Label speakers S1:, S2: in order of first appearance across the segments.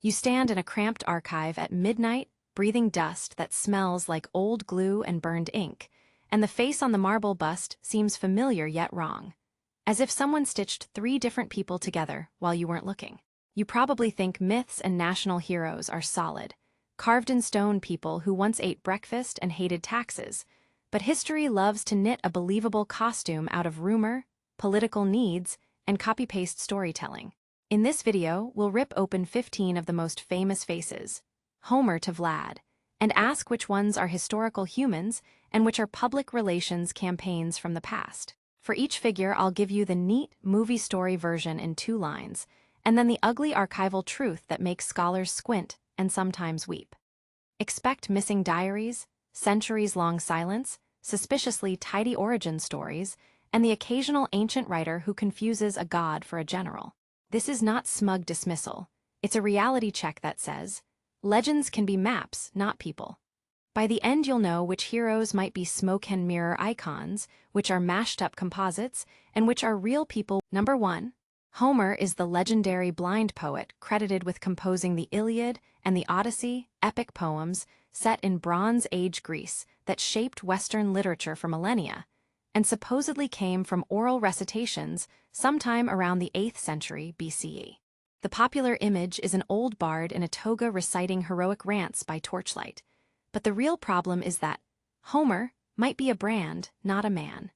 S1: You stand in a cramped archive at midnight, breathing dust that smells like old glue and burned ink, and the face on the marble bust seems familiar yet wrong, as if someone stitched 3 different people together while you weren't looking. You probably think myths and national heroes are solid, carved-in-stone people who once ate breakfast and hated taxes, but history loves to knit a believable costume out of rumor, political needs, and copy-paste storytelling. In this video, we'll rip open 15 of the most famous faces, Homer to Vlad, and ask which ones are historical humans and which are public relations campaigns from the past. For each figure, I'll give you the neat movie story version in 2 lines, and then the ugly archival truth that makes scholars squint and sometimes weep. Expect missing diaries, centuries-long silence, suspiciously tidy origin stories, and the occasional ancient writer who confuses a god for a general. This is not smug dismissal. It's a reality check that says, legends can be maps, not people. By the end, you'll know which heroes might be smoke and mirror icons, which are mashed-up composites, and which are real people. Number 1. Homer is the legendary blind poet credited with composing the Iliad and the Odyssey, epic poems set in Bronze Age Greece that shaped Western literature for millennia, and supposedly came from oral recitations sometime around the 8th century BCE. The popular image is an old bard in a toga reciting heroic rants by torchlight, but the real problem is that Homer might be a brand, not a man.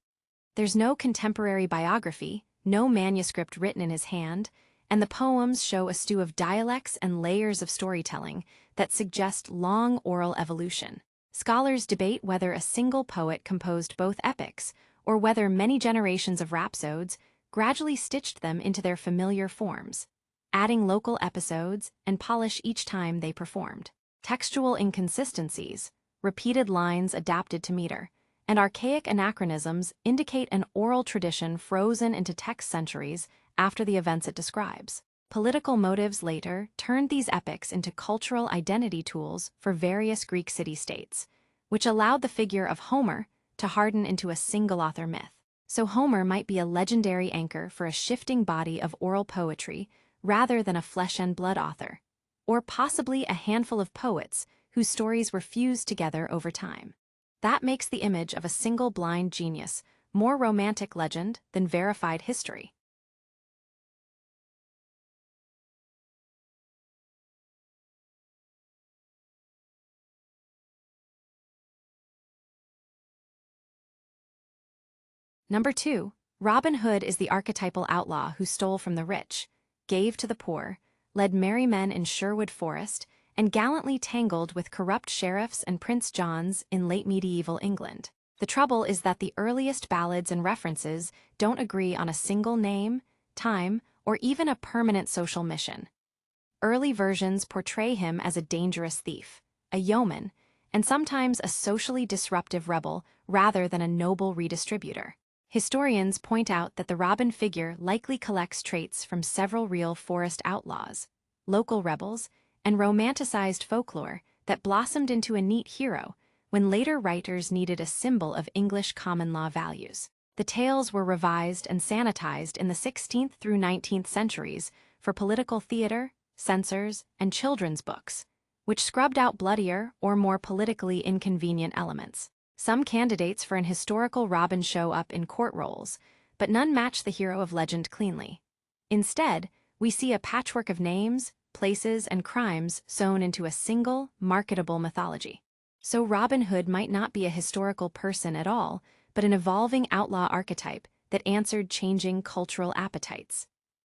S1: There's no contemporary biography, no manuscript written in his hand, and the poems show a stew of dialects and layers of storytelling that suggest long oral evolution. Scholars debate whether a single poet composed both epics, or whether many generations of rhapsodes gradually stitched them into their familiar forms, adding local episodes and polish each time they performed. Textual inconsistencies, repeated lines adapted to meter, and archaic anachronisms indicate an oral tradition frozen into text centuries after the events it describes. Political motives later turned these epics into cultural identity tools for various Greek city-states, which allowed the figure of Homer to harden into a single-author myth. So Homer might be a legendary anchor for a shifting body of oral poetry rather than a flesh-and-blood author, or possibly a handful of poets whose stories were fused together over time. That makes the image of a single blind genius more romantic legend than verified history. Number 2. Robin Hood is the archetypal outlaw who stole from the rich, gave to the poor, led merry men in Sherwood Forest, and gallantly tangled with corrupt sheriffs and Prince Johns in late medieval England. The trouble is that the earliest ballads and references don't agree on a single name, time, or even a permanent social mission. Early versions portray him as a dangerous thief, a yeoman, and sometimes a socially disruptive rebel rather than a noble redistributor. Historians point out that the Robin figure likely collects traits from several real forest outlaws, local rebels, and romanticized folklore that blossomed into a neat hero when later writers needed a symbol of English common law values. The tales were revised and sanitized in the 16th through 19th centuries for political theater, censors, and children's books, which scrubbed out bloodier or more politically inconvenient elements. Some candidates for an historical Robin show up in court roles, but none match the hero of legend cleanly. Instead, we see a patchwork of names, places, and crimes sewn into a single, marketable mythology. So Robin Hood might not be a historical person at all, but an evolving outlaw archetype that answered changing cultural appetites.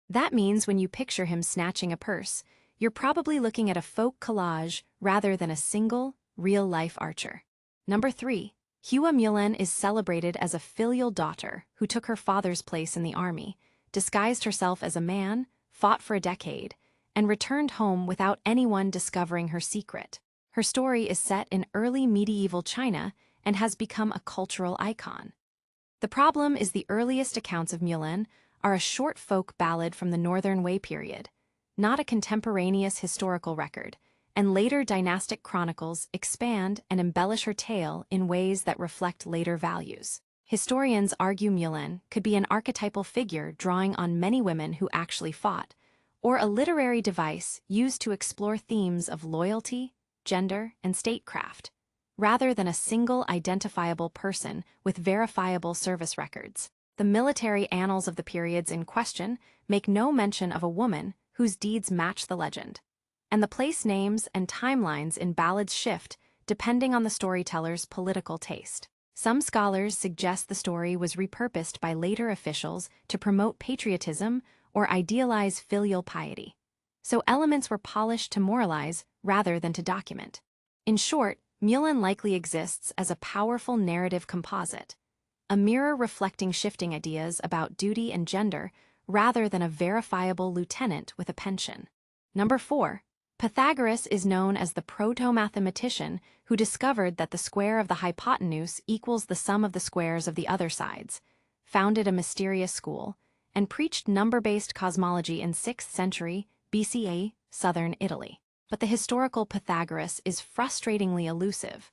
S1: That means when you picture him snatching a purse, you're probably looking at a folk collage rather than a single, real-life archer. Number 3. Mulan is celebrated as a filial daughter who took her father's place in the army, disguised herself as a man, fought for a decade, and returned home without anyone discovering her secret. Her story is set in early medieval China and has become a cultural icon. The problem is the earliest accounts of Mulan are a short folk ballad from the Northern Wei period, not a contemporaneous historical record, and later dynastic chronicles expand and embellish her tale in ways that reflect later values. Historians argue Mulan could be an archetypal figure drawing on many women who actually fought, or a literary device used to explore themes of loyalty, gender, and statecraft, rather than a single identifiable person with verifiable service records. The military annals of the periods in question make no mention of a woman whose deeds match the legend, and the place names and timelines in ballads shift depending on the storyteller's political taste. Some scholars suggest the story was repurposed by later officials to promote patriotism or idealize filial piety, so elements were polished to moralize rather than to document. In short, Mulan likely exists as a powerful narrative composite, a mirror reflecting shifting ideas about duty and gender rather than a verifiable lieutenant with a pension. Number 4. Pythagoras is known as the proto-mathematician who discovered that the square of the hypotenuse equals the sum of the squares of the other sides, founded a mysterious school, and preached number-based cosmology in 6th century BCE, southern Italy. But the historical Pythagoras is frustratingly elusive.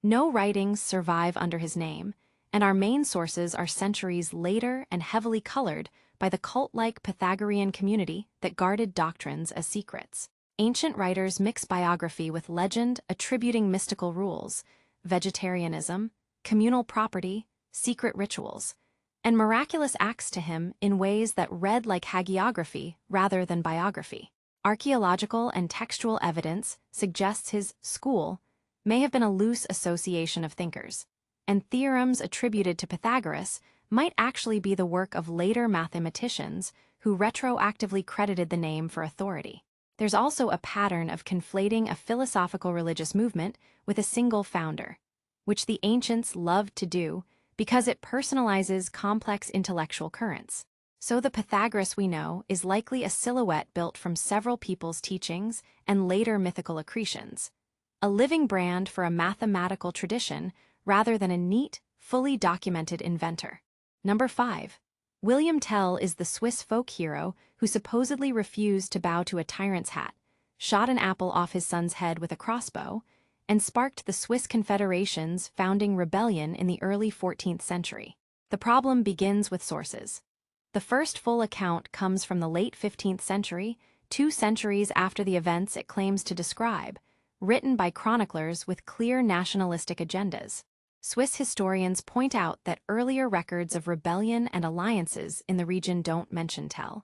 S1: No writings survive under his name, and our main sources are centuries later and heavily colored by the cult-like Pythagorean community that guarded doctrines as secrets. Ancient writers mix biography with legend, attributing mystical rules, vegetarianism, communal property, secret rituals, and miraculous acts to him in ways that read like hagiography rather than biography. Archaeological and textual evidence suggests his school may have been a loose association of thinkers, and theorems attributed to Pythagoras might actually be the work of later mathematicians who retroactively credited the name for authority. There's also a pattern of conflating a philosophical religious movement with a single founder, which the ancients loved to do because it personalizes complex intellectual currents. So the Pythagoras we know is likely a silhouette built from several people's teachings and later mythical accretions, a living brand for a mathematical tradition rather than a neat, fully documented inventor. Number 5. William Tell is the Swiss folk hero who supposedly refused to bow to a tyrant's hat, shot an apple off his son's head with a crossbow, and sparked the Swiss Confederation's founding rebellion in the early 14th century. The problem begins with sources. The first full account comes from the late 15th century, 2 centuries after the events it claims to describe, written by chroniclers with clear nationalistic agendas. Swiss historians point out that earlier records of rebellion and alliances in the region don't mention Tell,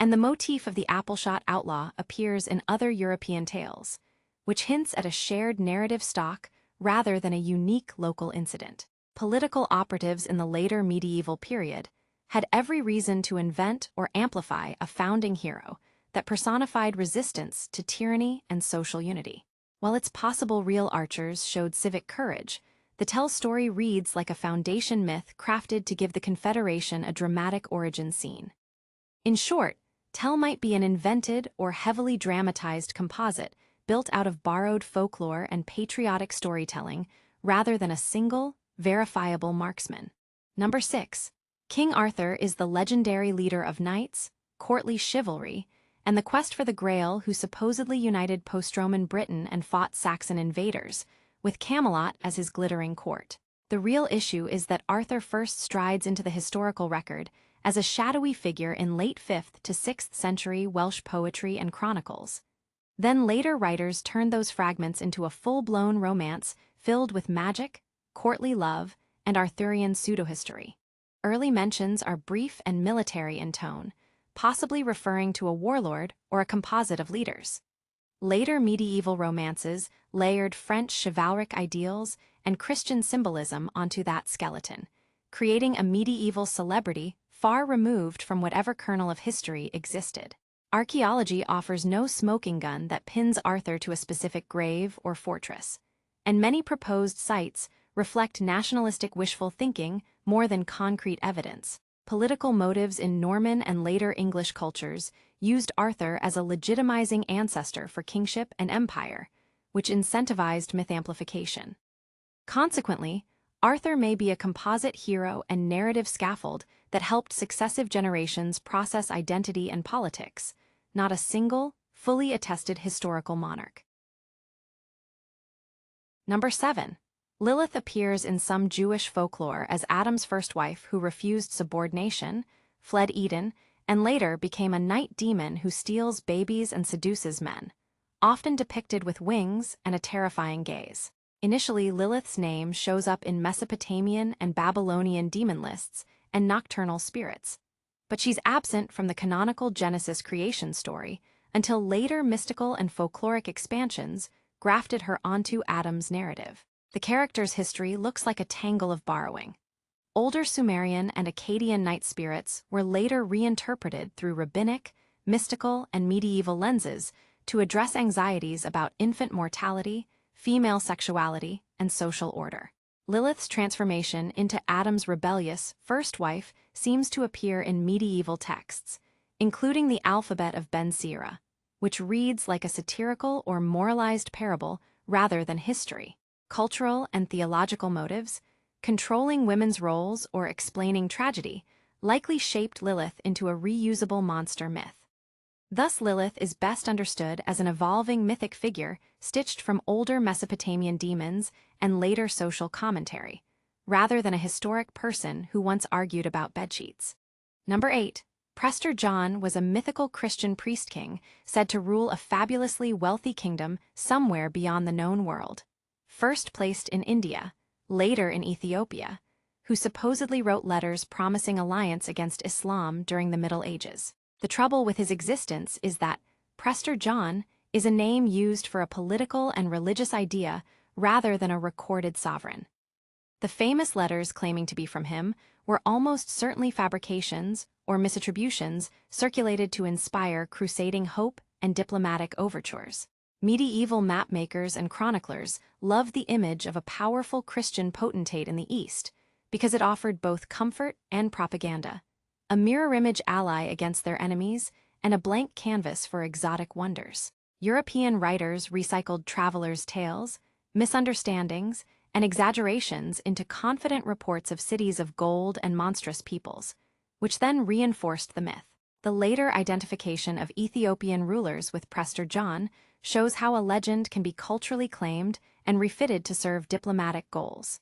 S1: and the motif of the apple-shot outlaw appears in other European tales, which hints at a shared narrative stock rather than a unique local incident. Political operatives in the later medieval period had every reason to invent or amplify a founding hero that personified resistance to tyranny and social unity. While it's possible real archers showed civic courage, the Tell story reads like a foundation myth crafted to give the Confederation a dramatic origin scene. In short, Tell might be an invented or heavily dramatized composite built out of borrowed folklore and patriotic storytelling rather than a single, verifiable marksman. Number 6. King Arthur is the legendary leader of knights, courtly chivalry, and the quest for the Grail who supposedly united post-Roman Britain and fought Saxon invaders, with Camelot as his glittering court. The real issue is that Arthur first strides into the historical record as a shadowy figure in late 5th to 6th century Welsh poetry and chronicles. Then later writers turned those fragments into a full-blown romance filled with magic, courtly love, and Arthurian pseudohistory. Early mentions are brief and military in tone, possibly referring to a warlord or a composite of leaders. Later medieval romances layered French chivalric ideals and Christian symbolism onto that skeleton, creating a medieval celebrity far removed from whatever kernel of history existed. Archaeology offers no smoking gun that pins Arthur to a specific grave or fortress, and many proposed sites reflect nationalistic wishful thinking more than concrete evidence. Political motives in Norman and later English cultures used Arthur as a legitimizing ancestor for kingship and empire, which incentivized myth amplification. Consequently, Arthur may be a composite hero and narrative scaffold that helped successive generations process identity and politics, not a single, fully attested historical monarch. Number 7. Lilith appears in some Jewish folklore as Adam's first wife who refused subordination, fled Eden, and later became a night demon who steals babies and seduces men, often depicted with wings and a terrifying gaze. Initially, Lilith's name shows up in Mesopotamian and Babylonian demon lists and nocturnal spirits, but she's absent from the canonical Genesis creation story until later mystical and folkloric expansions grafted her onto Adam's narrative. The character's history looks like a tangle of borrowing. Older Sumerian and Akkadian night spirits were later reinterpreted through rabbinic, mystical, and medieval lenses to address anxieties about infant mortality, female sexuality, and social order. Lilith's transformation into Adam's rebellious first wife seems to appear in medieval texts, including the alphabet of Ben Sira, which reads like a satirical or moralized parable rather than history. Cultural and theological motives, controlling women's roles or explaining tragedy, likely shaped Lilith into a reusable monster myth. Thus, Lilith is best understood as an evolving mythic figure stitched from older Mesopotamian demons and later social commentary, rather than a historic person who once argued about bedsheets. Number 8. Prester John was a mythical Christian priest-king said to rule a fabulously wealthy kingdom somewhere beyond the known world. First placed in India, later in Ethiopia, who supposedly wrote letters promising alliance against Islam during the Middle Ages. The trouble with his existence is that Prester John is a name used for a political and religious idea rather than a recorded sovereign. The famous letters claiming to be from him were almost certainly fabrications or misattributions circulated to inspire crusading hope and diplomatic overtures. Medieval mapmakers and chroniclers loved the image of a powerful Christian potentate in the East because it offered both comfort and propaganda, a mirror image ally against their enemies, and a blank canvas for exotic wonders. European writers recycled travelers' tales, misunderstandings, and exaggerations into confident reports of cities of gold and monstrous peoples, which then reinforced the myth. The later identification of Ethiopian rulers with Prester John shows how a legend can be culturally claimed and refitted to serve diplomatic goals.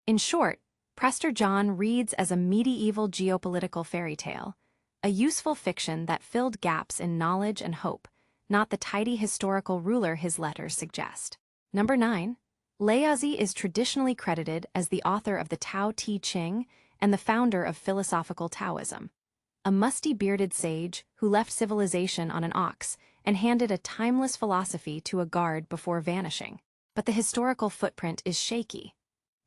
S1: In short, Prester John reads as a medieval geopolitical fairy tale, a useful fiction that filled gaps in knowledge and hope, not the tidy historical ruler his letters suggest. Number 9. Laozi is traditionally credited as the author of the Tao Te Ching and the founder of philosophical Taoism, a musty-bearded sage who left civilization on an ox and handed a timeless philosophy to a guard before vanishing. But the historical footprint is shaky.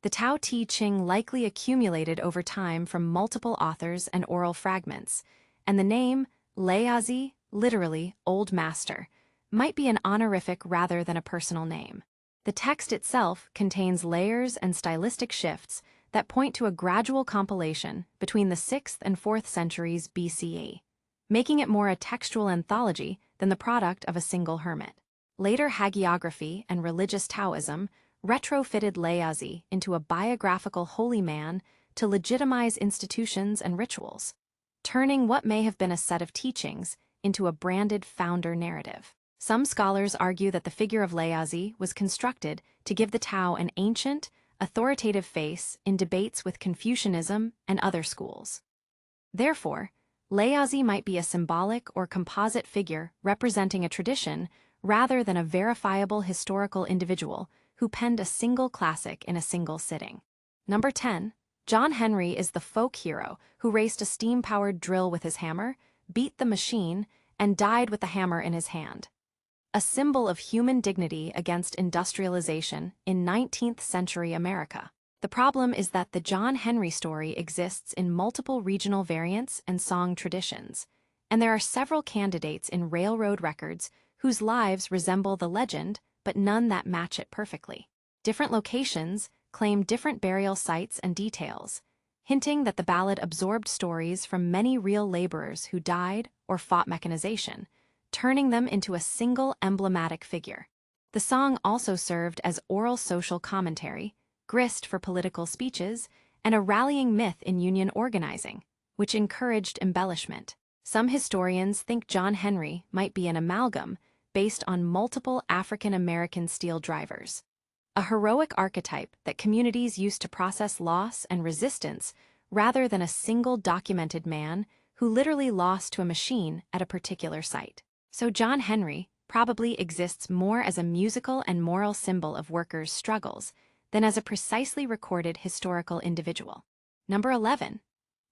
S1: The Tao Te Ching likely accumulated over time from multiple authors and oral fragments, and the name Laozi, literally Old Master, might be an honorific rather than a personal name. The text itself contains layers and stylistic shifts that point to a gradual compilation between the 6th and 4th centuries BCE, making it more a textual anthology than the product of a single hermit. Later hagiography and religious Taoism retrofitted Laozi into a biographical holy man to legitimize institutions and rituals, turning what may have been a set of teachings into a branded founder narrative. Some scholars argue that the figure of Laozi was constructed to give the Tao an ancient, authoritative face in debates with Confucianism and other schools. Therefore, Laozi might be a symbolic or composite figure representing a tradition rather than a verifiable historical individual who penned a single classic in a single sitting. Number 10. John Henry is the folk hero who raced a steam-powered drill with his hammer, beat the machine, and died with the hammer in his hand. A symbol of human dignity against industrialization in 19th century America. The problem is that the John Henry story exists in multiple regional variants and song traditions, and there are several candidates in railroad records whose lives resemble the legend but none that match it perfectly. Different locations claim different burial sites and details, hinting that the ballad absorbed stories from many real laborers who died or fought mechanization, turning them into a single emblematic figure. The song also served as oral social commentary, grist for political speeches, and a rallying myth in union organizing, which encouraged embellishment. Some historians think John Henry might be an amalgam based on multiple African American steel drivers, a heroic archetype that communities used to process loss and resistance rather than a single documented man who literally lost to a machine at a particular site. So John Henry probably exists more as a musical and moral symbol of workers' struggles than as a precisely recorded historical individual. Number 11.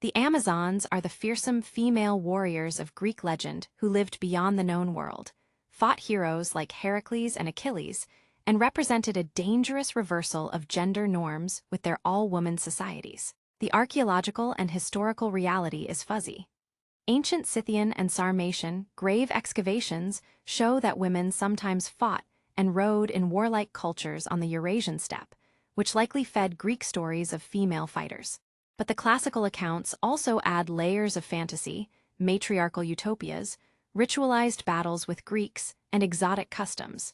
S1: The Amazons are the fearsome female warriors of Greek legend who lived beyond the known world, fought heroes like Heracles and Achilles, and represented a dangerous reversal of gender norms with their all-woman societies. The archaeological and historical reality is fuzzy. Ancient Scythian and Sarmatian grave excavations show that women sometimes fought and rode in warlike cultures on the Eurasian steppe, which likely fed Greek stories of female fighters. But the classical accounts also add layers of fantasy, matriarchal utopias, ritualized battles with Greeks, and exotic customs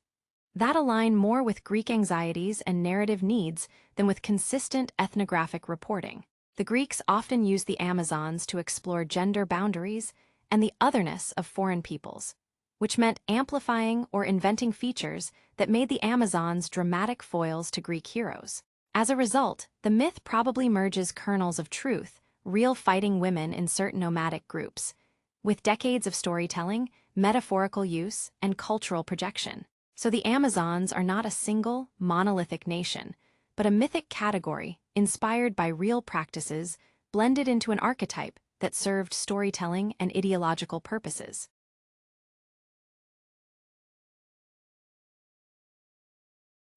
S1: that align more with Greek anxieties and narrative needs than with consistent ethnographic reporting. The Greeks often used the Amazons to explore gender boundaries and the otherness of foreign peoples, which meant amplifying or inventing features that made the Amazons dramatic foils to Greek heroes. As a result, the myth probably merges kernels of truth, real fighting women in certain nomadic groups, with decades of storytelling, metaphorical use, and cultural projection. So the Amazons are not a single, monolithic nation, but a mythic category inspired by real practices blended into an archetype that served storytelling and ideological purposes.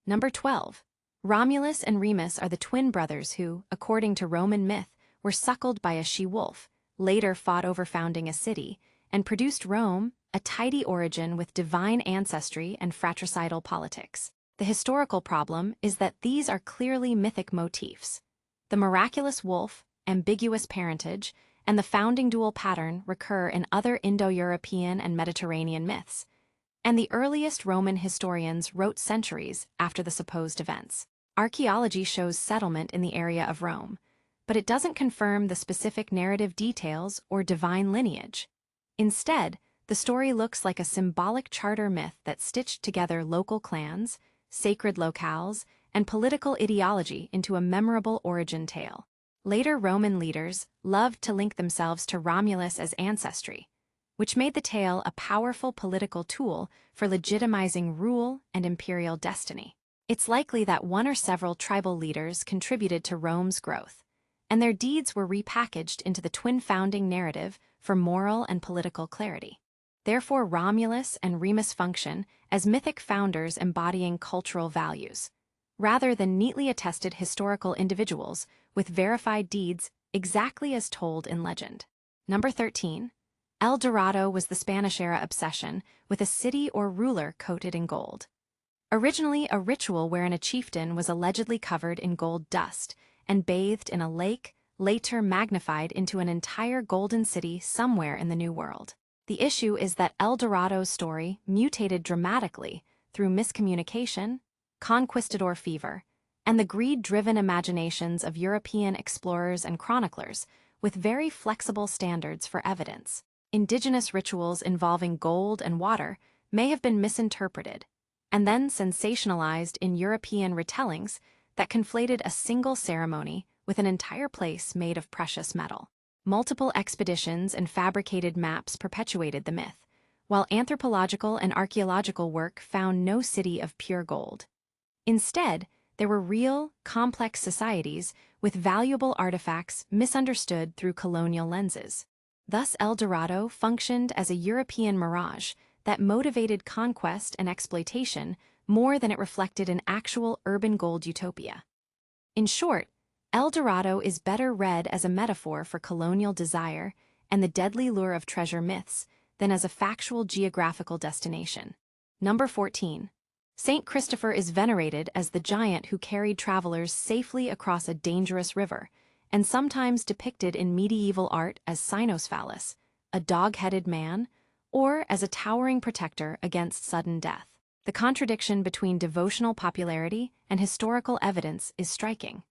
S1: Number 12. Romulus and Remus are the twin brothers who, according to Roman myth, were suckled by a she-wolf, later fought over founding a city, and produced Rome, a tidy origin with divine ancestry and fratricidal politics. The historical problem is that these are clearly mythic motifs. The miraculous wolf, ambiguous parentage, and the founding dual pattern recur in other Indo-European and Mediterranean myths, and the earliest Roman historians wrote centuries after the supposed events. Archaeology shows settlement in the area of Rome, but it doesn't confirm the specific narrative details or divine lineage. Instead, the story looks like a symbolic charter myth that stitched together local clans, sacred locales, and political ideology into a memorable origin tale. Later Roman leaders loved to link themselves to Romulus as ancestry, which made the tale a powerful political tool for legitimizing rule and imperial destiny. It's likely that one or several tribal leaders contributed to Rome's growth, and their deeds were repackaged into the twin founding narrative for moral and political clarity. Therefore, Romulus and Remus function as mythic founders embodying cultural values, rather than neatly attested historical individuals with verified deeds exactly as told in legend. Number 13. El Dorado was the Spanish-era obsession with a city or ruler coated in gold. Originally a ritual wherein a chieftain was allegedly covered in gold dust and bathed in a lake, later magnified into an entire golden city somewhere in the New World. The issue is that El Dorado's story mutated dramatically through miscommunication, conquistador fever, and the greed-driven imaginations of European explorers and chroniclers with very flexible standards for evidence. Indigenous rituals involving gold and water may have been misinterpreted and then sensationalized in European retellings that conflated a single ceremony with an entire place made of precious metal. Multiple expeditions and fabricated maps perpetuated the myth, while anthropological and archaeological work found no city of pure gold. Instead, there were real, complex societies with valuable artifacts misunderstood through colonial lenses. Thus, El Dorado functioned as a European mirage that motivated conquest and exploitation more than it reflected an actual urban gold utopia. In short, El Dorado is better read as a metaphor for colonial desire and the deadly lure of treasure myths than as a factual geographical destination. Number 14. Saint Christopher is venerated as the giant who carried travelers safely across a dangerous river, and sometimes depicted in medieval art as Cynocephalus, a dog-headed man, or as a towering protector against sudden death. The contradiction between devotional popularity and historical evidence is striking.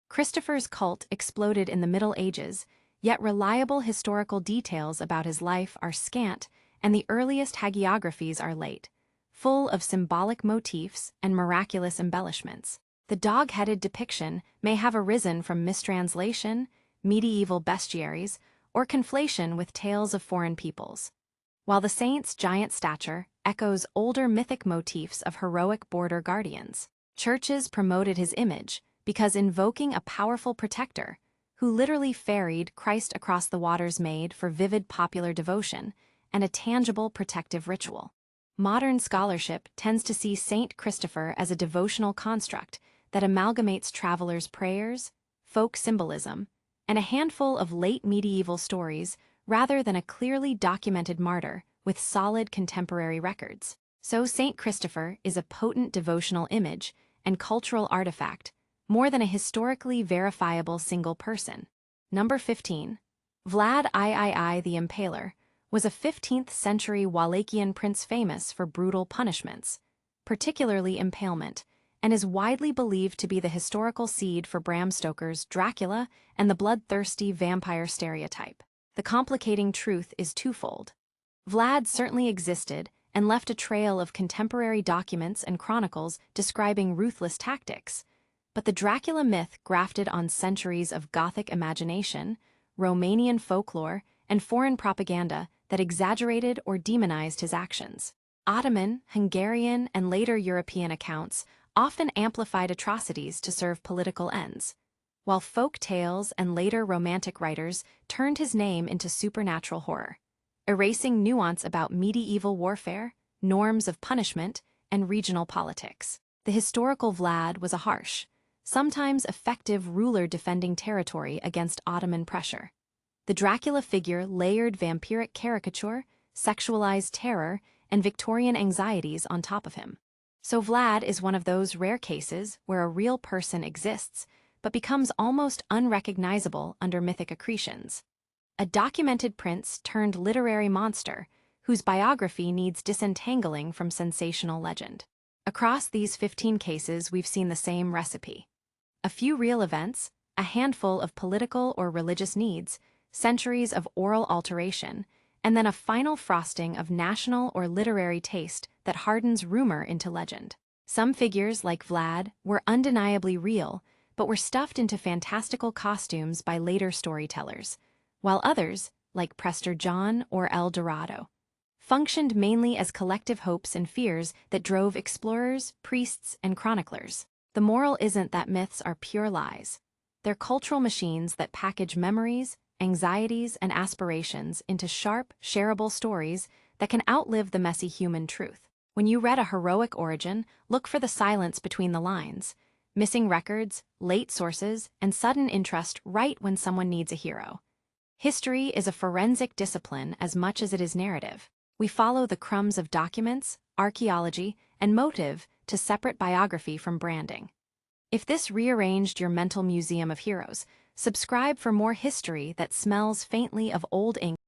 S1: Christopher's cult exploded in the Middle Ages, yet reliable historical details about his life are scant, and the earliest hagiographies are late, full of symbolic motifs and miraculous embellishments. The dog-headed depiction may have arisen from mistranslation, medieval bestiaries, or conflation with tales of foreign peoples. While the saint's giant stature echoes older mythic motifs of heroic border guardians, churches promoted his image because invoking a powerful protector who literally ferried Christ across the waters made for vivid popular devotion and a tangible protective ritual. Modern scholarship tends to see Saint Christopher as a devotional construct that amalgamates travelers' prayers, folk symbolism, and a handful of late medieval stories rather than a clearly documented martyr with solid contemporary records. So Saint Christopher is a potent devotional image and cultural artifact, more than a historically verifiable single person. Number 15. Vlad III the Impaler was a 15th century Wallachian prince famous for brutal punishments, particularly impalement, and is widely believed to be the historical seed for Bram Stoker's Dracula and the bloodthirsty vampire stereotype. The complicating truth is twofold. Vlad certainly existed and left a trail of contemporary documents and chronicles describing ruthless tactics, but the Dracula myth grafted on centuries of Gothic imagination, Romanian folklore, and foreign propaganda that exaggerated or demonized his actions. Ottoman, Hungarian, and later European accounts often amplified atrocities to serve political ends, while folk tales and later Romantic writers turned his name into supernatural horror, erasing nuance about medieval warfare, norms of punishment, and regional politics. The historical Vlad was a harsh, sometimes effective ruler defending territory against Ottoman pressure. The Dracula figure layered vampiric caricature, sexualized terror, and Victorian anxieties on top of him. So Vlad is one of those rare cases where a real person exists but becomes almost unrecognizable under mythic accretions. A documented prince turned literary monster whose biography needs disentangling from sensational legend. Across these 15 cases, we've seen the same recipe. A few real events, a handful of political or religious needs, centuries of oral alteration, and then a final frosting of national or literary taste that hardens rumor into legend. Some figures, like Vlad, were undeniably real, but were stuffed into fantastical costumes by later storytellers, while others, like Prester John or El Dorado, functioned mainly as collective hopes and fears that drove explorers, priests, and chroniclers. The moral isn't that myths are pure lies. They're cultural machines that package memories, anxieties, and aspirations into sharp, shareable stories that can outlive the messy human truth. When you read a heroic origin, look for the silence between the lines, missing records, late sources, and sudden interest right when someone needs a hero. History is a forensic discipline as much as it is narrative. We follow the crumbs of documents, archaeology, and motive to separate biography from branding. If this rearranged your mental museum of heroes, subscribe for more history that smells faintly of old ink.